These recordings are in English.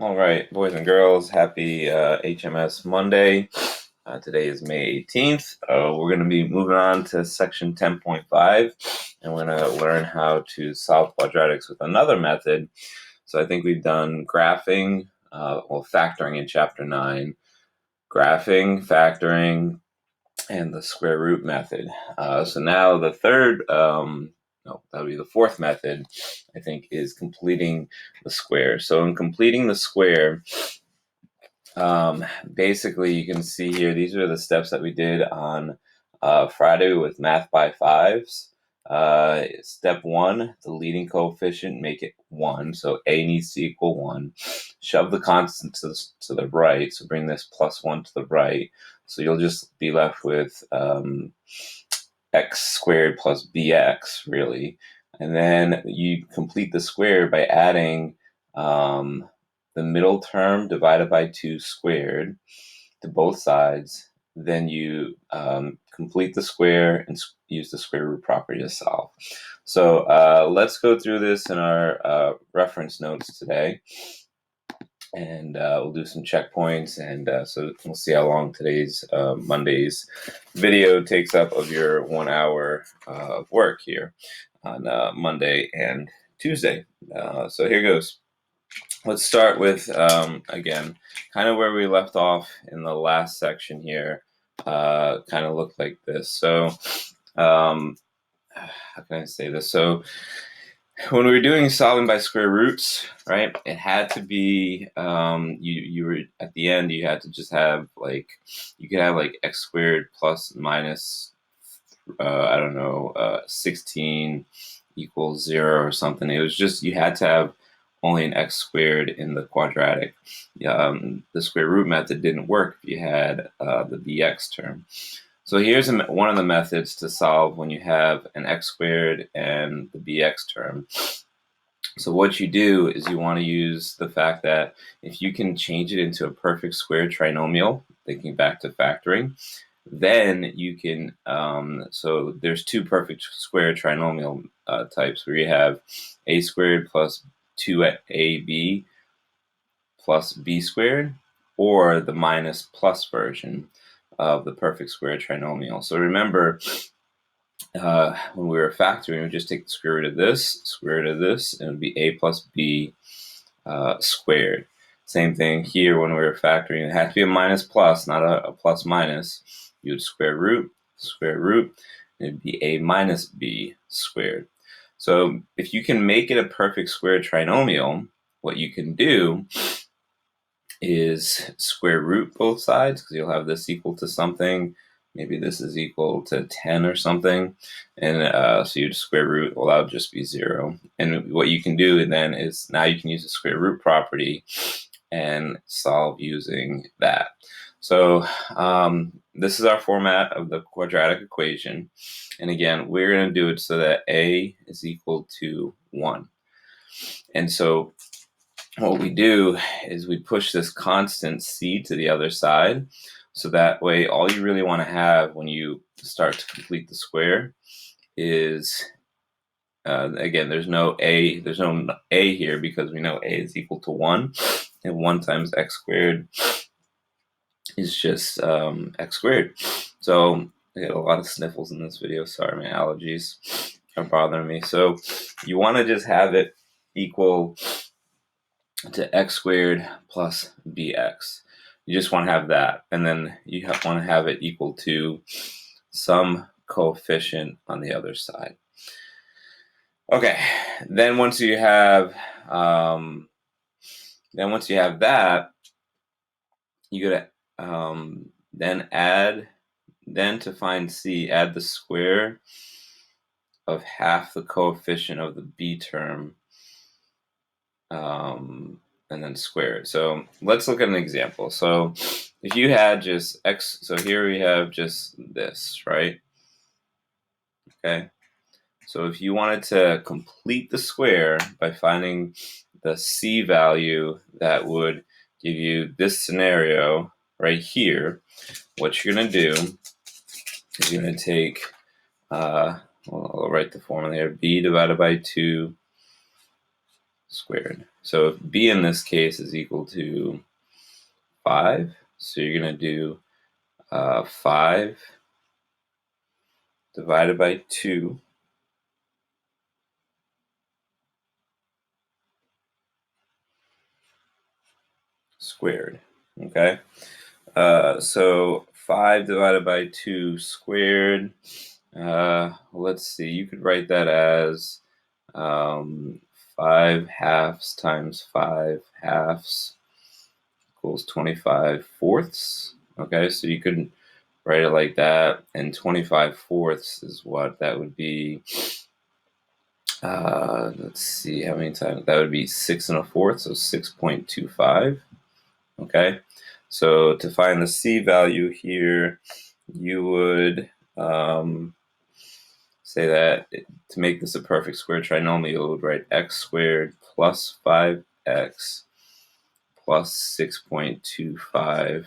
All right, boys and girls, happy HMS Monday. Today is May 18th. We're going to be moving on to section 10.5, and we're going to learn how to solve quadratics with another method. So I think we've done graphing, factoring in chapter 9, graphing, factoring, and the square root method. So now the third, no, that would be the fourth method, I think, is completing the square. So in completing the square, basically you can see here, these are the steps that we did on Friday with Math by Fives. Step 1, the leading coefficient, make it 1. So A needs to equal 1. Shove the constant to the right. So bring this plus 1 to the right. So you'll just be left with x squared plus bx, really. And then you complete the square by adding the middle term divided by 2 squared to both sides. Then you complete the square and use the square root property to solve. So let's go through this in our reference notes today. And we'll do some checkpoints, and so we'll see how long today's Monday's video takes up of your 1 hour of work here on Monday and Tuesday. So here goes. Let's start with, again, kind of where we left off in the last section here. Kind of looked like this. So how can I say this? So when we were doing solving by square roots, right, it had to be, you were, at the end, you had to just have, like, you could have, like, x squared plus minus, 16 equals 0 or something. It was just, you had to have only an x squared in the quadratic. The square root method didn't work if you had the bx term. So here's one of the methods to solve when you have an x squared and the bx term. So what you do is you want to use the fact that if you can change it into a perfect square trinomial, thinking back to factoring, then you can, so there's two perfect square trinomial types where you have a squared plus 2ab plus b squared, or the minus plus version of the perfect square trinomial. So remember, when we were factoring, we just take the square root of this, and it would be a plus b squared. Same thing here when we were factoring. It had to be a minus plus, not a plus minus. You would square root, and it'd be a minus b squared. So if you can make it a perfect square trinomial, what you can do is square root both sides, because you'll have this equal to something. Maybe this is equal to 10 or something. And so you'd square root, well, that would just be 0. And what you can do then is now you can use the square root property and solve using that. So this is our format of the quadratic equation. And again, we're going to do it so that a is equal to 1. And so what we do is we push this constant c to the other side. So that way, all you really want to have when you start to complete the square is, again, there's no a here because we know a is equal to 1. And 1 times x squared is just x squared. So I get a lot of sniffles in this video. Sorry, my allergies are bothering me. So you want to just have it equal to x squared plus bx. You just want to have that. And then you want to have it equal to some coefficient on the other side. Okay, then once you have that, you gotta then to find c, add the square of half the coefficient of the b term, and then square it. So let's look at an example. So if you had just x, so here we have just this, right? Okay. So if you wanted to complete the square by finding the c value that would give you this scenario right here, what you're going to do is you're going to take, I'll write the formula here, b divided by 2 squared. So if b in this case is equal to 5, so you're going to do 5 divided by 2 squared. Okay, so 5 divided by 2 squared. Let's see, you could write that as 5 halves times 5 halves equals 25 fourths. Okay, so you could write it like that, and 25 fourths is what that would be. Let's see how many times that would be 6 and a fourth, so 6.25. Okay, so to find the c value here, you would say that to make this a perfect square trinomial, you would write x squared plus 5x plus 6.25,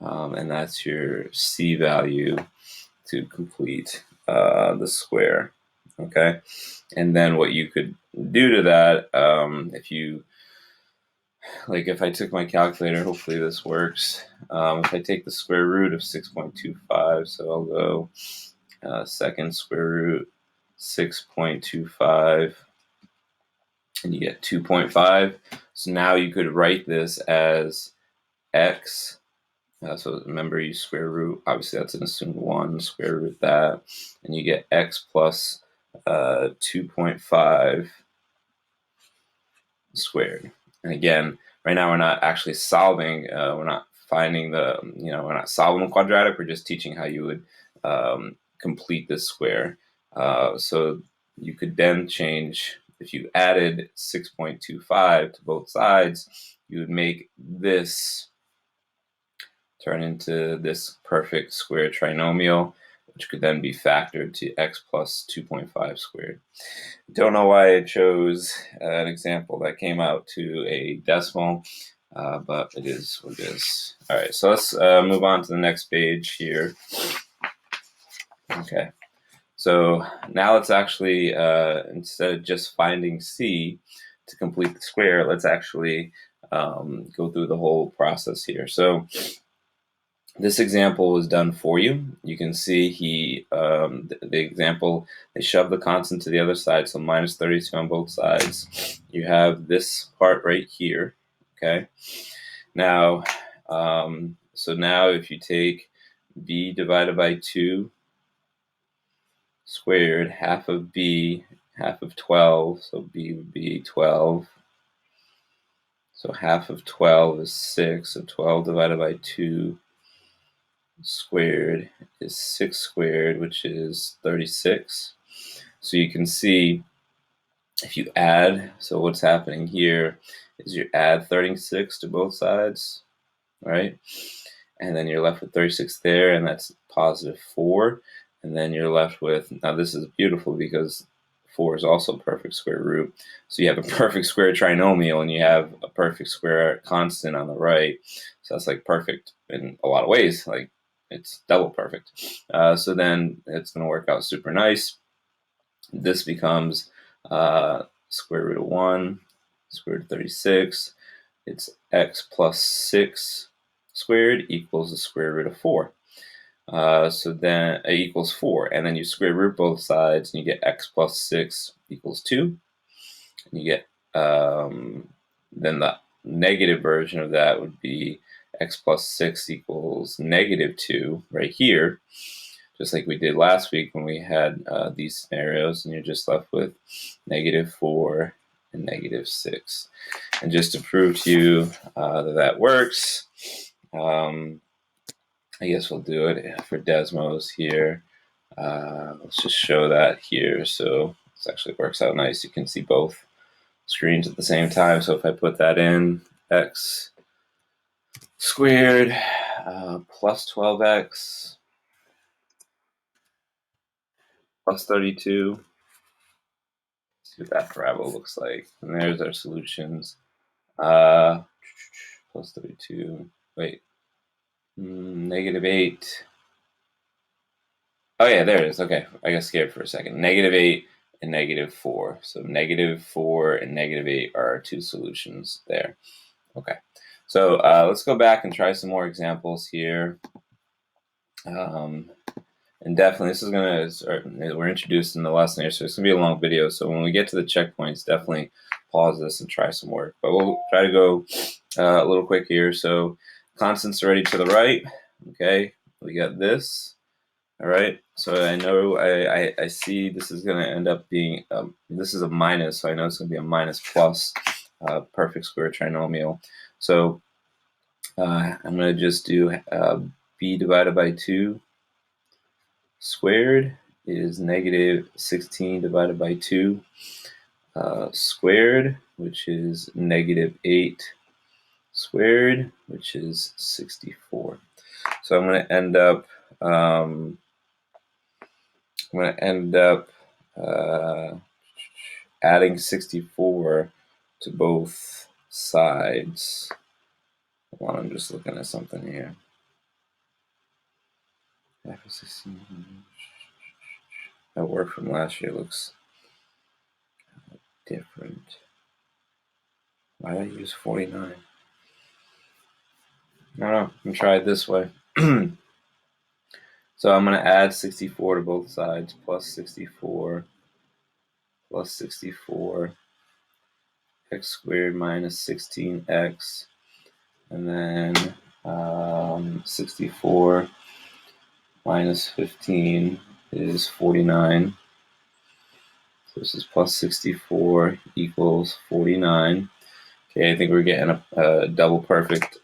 and that's your c value to complete the square. Okay, and then what you could do to that, if I took my calculator, hopefully this works. If I take the square root of 6.25, so I'll go second square root 6.25, and you get 2.5. So now you could write this as x. So remember, you square root, obviously that's an assumed 1, square root that, and you get x plus 2.5 squared. And again, right now we're not actually solving, we're not finding we're not solving the quadratic, we're just teaching how you would complete this square. So you could then change, if you added 6.25 to both sides, you would make this turn into this perfect square trinomial, which could then be factored to x plus 2.5 squared. Don't know why I chose an example that came out to a decimal, but it is what it is. All right, so let's move on to the next page here. Okay, so now let's actually, instead of just finding c to complete the square, let's actually go through the whole process here. So this example was done for you. You can see the example, they shoved the constant to the other side, so minus 32 on both sides. You have this part right here, okay? Now, so now if you take b divided by 2 squared, half of b, half of 12, so b would be 12. So half of 12 is 6, so 12 divided by 2 squared is 6 squared, which is 36. So you can see if you add, so what's happening here is you add 36 to both sides, right? And then you're left with 36 there, and that's positive 4. And then you're left with, now this is beautiful because 4 is also a perfect square root. So you have a perfect square trinomial and you have a perfect square constant on the right. So that's like perfect in a lot of ways. Like, it's double perfect. So then it's going to work out super nice. This becomes square root of 1, square root of 36. It's x plus 6 squared equals the square root of 4. So then it equals 4. And then you square root both sides and you get x plus 6 equals 2. And you get, then the negative version of that would be x plus 6 equals negative 2 right here, just like we did last week when we had these scenarios, and you're just left with negative 4 and negative 6. And just to prove to you that works, I guess we'll do it for Desmos here. Let's just show that here. So this actually works out nice. You can see both screens at the same time. So if I put that in, x squared plus 12x plus 32. See what that parabola looks like. And there's our solutions. Plus 32. Wait. Negative 8. Oh, yeah, there it is. Okay, I got scared for a second. Negative 8 and -4. So -4 and -8 are our two solutions there. Okay, so let's go back and try some more examples here. And definitely, this is going to start, we're introduced in the lesson here, so it's going to be a long video. So when we get to the checkpoints, definitely pause this and try some work. But we'll try to go a little quick here. So constants already to the right. Okay, we got this. All right, so I know I see this is going to end up being, this is a minus, so I know it's going to be a minus plus perfect square trinomial. So I'm going to just do b divided by 2 squared is -16 divided by 2 squared, which is -8 squared, which is 64. So I'm going to end up adding 64 to both sides. Hold on, I'm just looking at something here. That work from last year looks different. Why did I use 49? I don't know. I'm going to try it this way. So I'm going to add 64 to both sides, plus 64, plus 64, x squared minus 16x, and then 64 minus 15 is 49. So this is plus 64 equals 49. Okay, I think we're getting a double perfect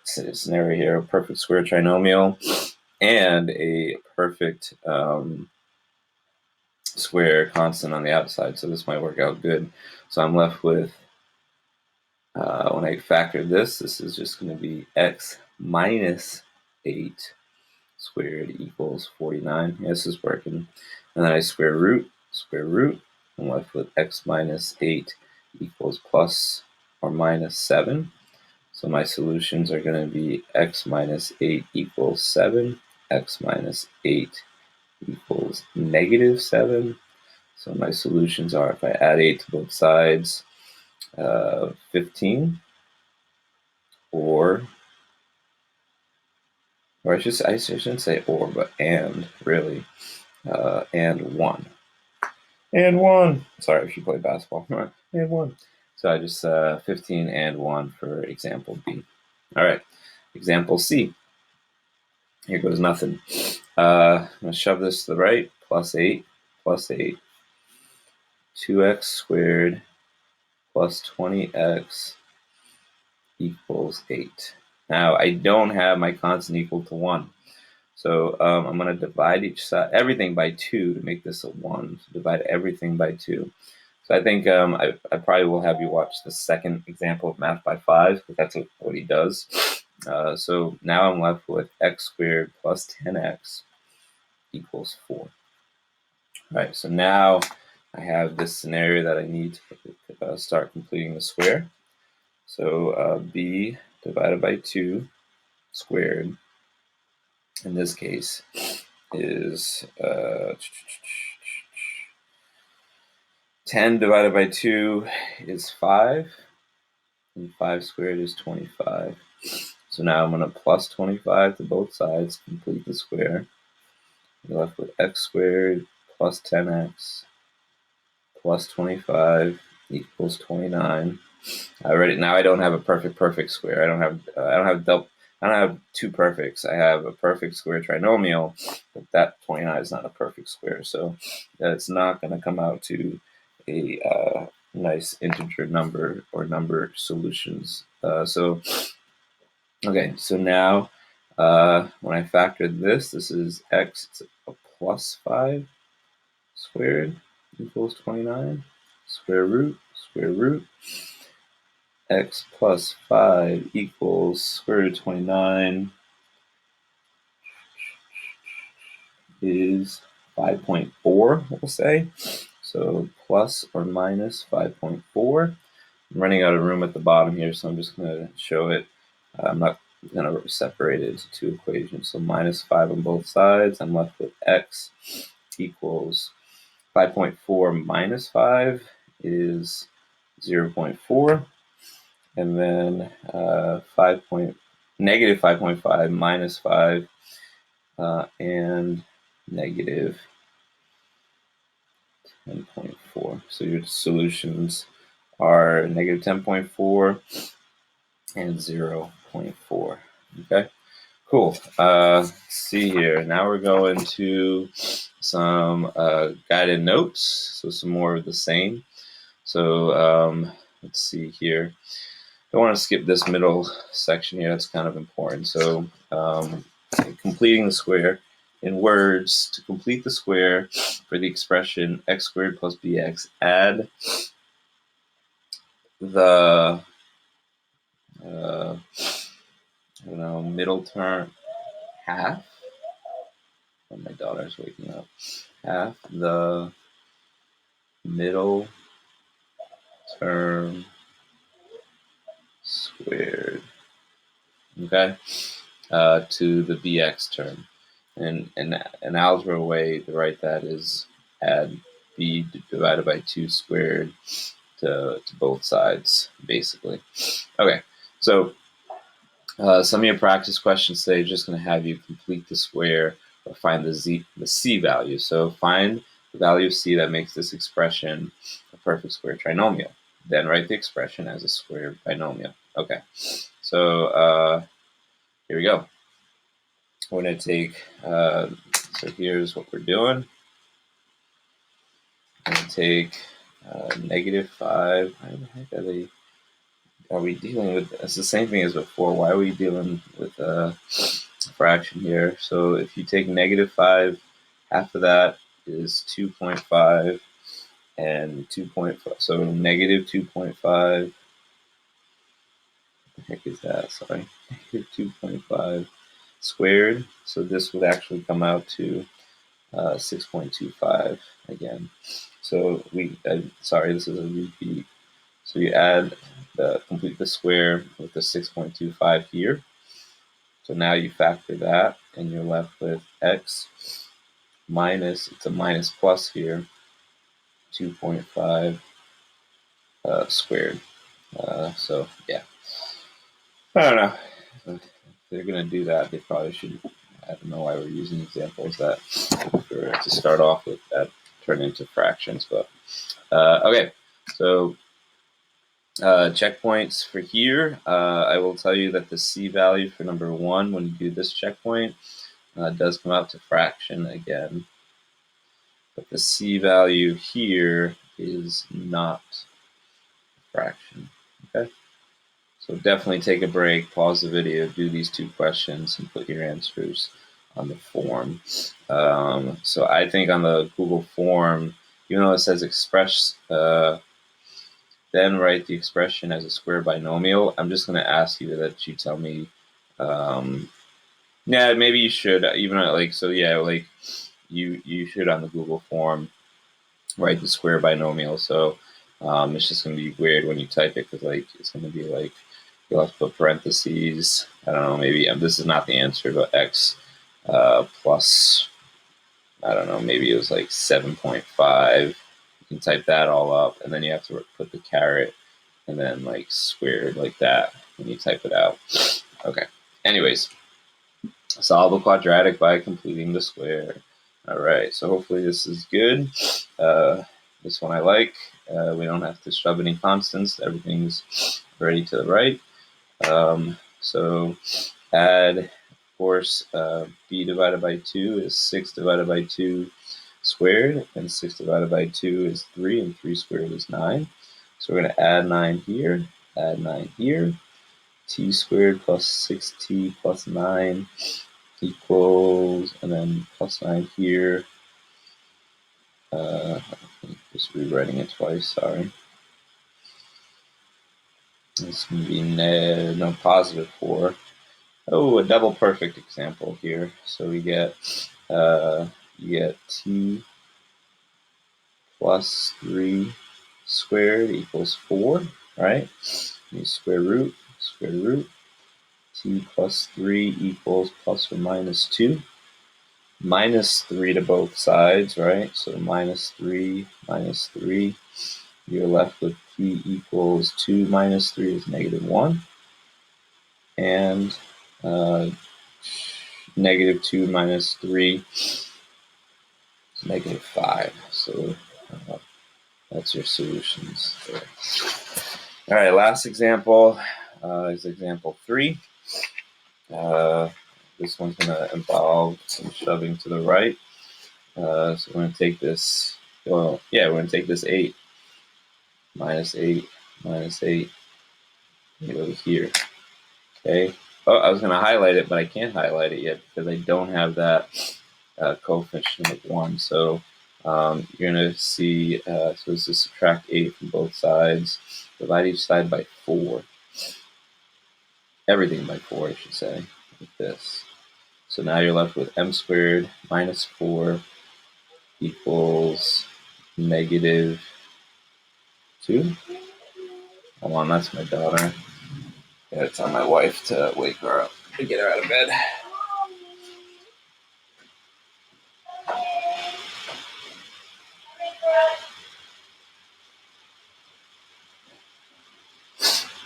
scenario here, a perfect square trinomial and a perfect square constant on the outside. So this might work out good. So I'm left with, when I factor this is just going to be x minus 8 squared equals 49. Yeah, this is working. And then I square root. I'm left with x minus 8 equals plus or minus 7. So my solutions are going to be x minus 8 equals 7, x minus 8 equals -7. So my solutions are, if I add 8 to both sides, 15, or I shouldn't say or, but and, really, and 1. And 1. Sorry if you play basketball. And 1. So I just 15 and 1 for example B. All right, example C. Here goes nothing. I'm going to shove this to the right, plus 8, 2x squared plus 20x equals 8. Now, I don't have my constant equal to 1. So I'm going to divide each side, everything by 2 to make this a 1. So divide everything by 2. So I think I probably will have you watch the second example of math by 5, because that's what he does. So now I'm left with x squared plus 10x equals 4. All right, so now I have this scenario that I need to start completing the square. So b divided by 2 squared, in this case, is 10 divided by 2 is 5, and 5 squared is 25. So now I'm going to plus 25 to both sides, complete the square. I'm left with x squared plus 10x plus 25 equals 29. Now I don't have a perfect square. I don't have two perfects. I have a perfect square trinomial, but that 29 is not a perfect square, so it's not going to come out to a nice integer number or number solutions. Okay, so now when I factor this is x, it's a plus 5 squared equals 29, square root, x plus 5 equals square root of 29 is 5.4, we'll say. So plus or minus 5.4. I'm running out of room at the bottom here, so I'm just going to show it. I'm not going to separate it into two equations. So minus 5 on both sides. I'm left with x equals 5.4 minus 5 is 0.4. And then negative 5.5 minus 5 and negative 10.4. So your solutions are negative 10.4 and 0.4. Okay, cool. Let's see here. Now we're going to some guided notes. So some more of the same. So let's see here. I want to skip this middle section here. That's kind of important. So completing the square. In words, to complete the square for the expression x squared plus bx, add the middle term half. Oh, my daughter's waking up. Half the middle term squared. Okay, to the bx term. And an algebra way to write that is add b divided by 2 squared to both sides, basically. Okay, so some of your practice questions today are just going to have you complete the square or find the c value. So find the value of c that makes this expression a perfect square trinomial. Then write the expression as a square binomial. Okay, so here we go. We're going to take, so here's what we're doing. I'm going to take negative 5. Why the heck are we dealing with? It's the same thing as before. Why are we dealing with a fraction here? So if you take negative 5, half of that is 2.5 and 2.5. So negative 2.5. What the heck is that? Sorry. Negative 2.5 squared. So this would actually come out to 6.25 again. So sorry, this is a repeat. So you add complete the square with the 6.25 here. So now you factor that, and you're left with x minus, it's a minus plus here, 2.5 squared. So yeah, I don't know. If they're gonna do that, they probably should. I don't know why we're using examples that to start off with that turn into fractions, but okay. So checkpoints for here. I will tell you that the c value for number 1 when you do this checkpoint does come out to fraction again, but the c value here is not a fraction. Okay. So definitely take a break, pause the video, do these 2 questions, and put your answers on the form. So I think on the Google form, even though it says express, then write the expression as a square binomial, I'm just going to ask you that you tell me, yeah, maybe you should, even like, so yeah, like you should on the Google form write the square binomial. So it's just going to be weird when you type it, because like it's going to be like, you'll have to put parentheses. I don't know, maybe this is not the answer, but x plus, I don't know, maybe it was like 7.5. You can type that all up, and then you have to put the caret and then like squared like that when you type it out. Okay. Anyways, solve a quadratic by completing the square. All right. So hopefully this is good. This one I like. We don't have to shove any constants. Everything's ready to the right. So add, of course, b divided by 2 is 6 divided by 2 squared, and 6 divided by 2 is 3, and 3 squared is 9. So we're going to add 9 here, add 9 here. T squared plus 6t plus 9 equals, and then plus 9 here. Just rewriting it twice, sorry. This can be positive 4. Oh, a double perfect example here. So we get you get t plus 3 squared equals 4, right? You square root, t plus 3 equals plus or minus 2. minus 3 to both sides, right? So minus 3, you're left with p equals 2 minus 3 is negative 1. And negative 2 minus 3 is negative 5. So that's your solutions there. All right, last example is example 3. This one's going to involve some shoving to the right. So we're going to take this, we're going to take this 8, minus 8, minus 8, and go here. Okay. Oh, I was going to highlight it, but I can't highlight it yet because I don't have that coefficient of 1. So you're going to see, so this is subtract 8 from both sides. Divide each side by 4. Everything by 4, I should say, like this. So now you're left with m squared minus 4 equals negative 2. Hold on, that's my daughter. I gotta tell my wife to wake her up to get her out of bed.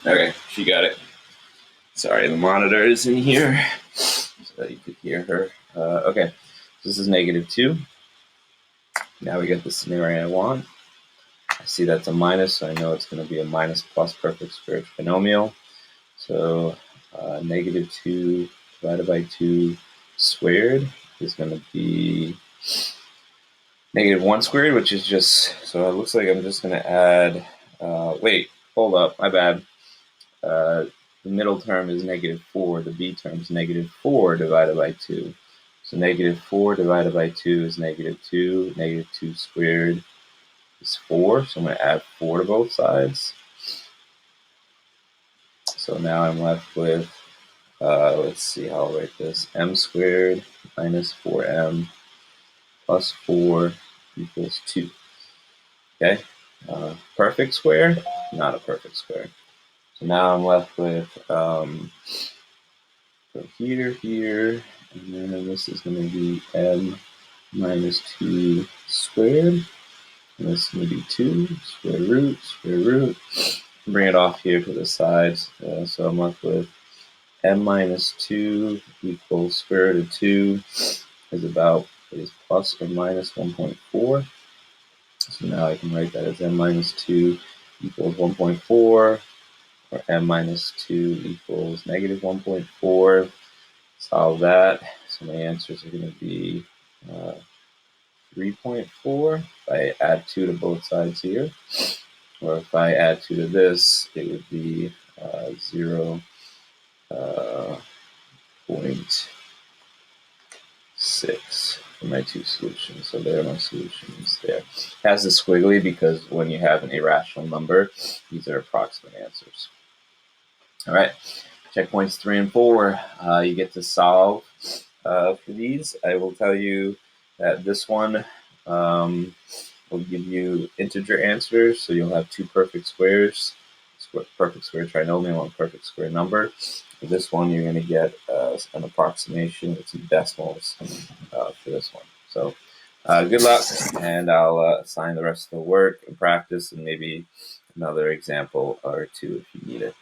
Okay, she got it. Sorry, the monitor is in here so that you could hear her. Okay, so this is negative 2. Now we get the scenario I want. I see that's a minus, so I know it's going to be a minus plus perfect square trinomial. So negative 2 divided by 2 squared is going to be negative 1 squared, which is just, so it looks like I'm just going to add, wait, hold up, my bad. The middle term is negative 4, the b term is negative 4 divided by 2. So negative 4 divided by 2 is negative 2, negative 2 squared is 4, so I'm going to add 4 to both sides. So now I'm left with, let's see how I'll write this, m squared minus 4m plus 4 equals 2. Okay, perfect square, not a perfect square. So now I'm left with, go here, and then this is going to be m minus 2 squared, and this is going to be 2, square root, bring it off here to the sides, so I'm left with m minus 2 equals square root of 2 is plus or minus 1.4. So now I can write that as m minus 2 equals 1.4, or m minus 2 equals negative 1.4. Solve that. So my answers are going to be 3.4 if I add 2 to both sides here. Or if I add 2 to this, it would be 0. 0.6 for my two solutions. So there are my solutions there. It has the squiggly because when you have an irrational number, these are approximate answers. All right, checkpoints 3 and 4. You get to solve for these. I will tell you that this one will give you integer answers, so you'll have 2 perfect squares, perfect square trinomial and perfect square number. For this one, you're going to get an approximation with some decimals for this one. So good luck, and I'll assign the rest of the work and practice and maybe another example or two if you need it.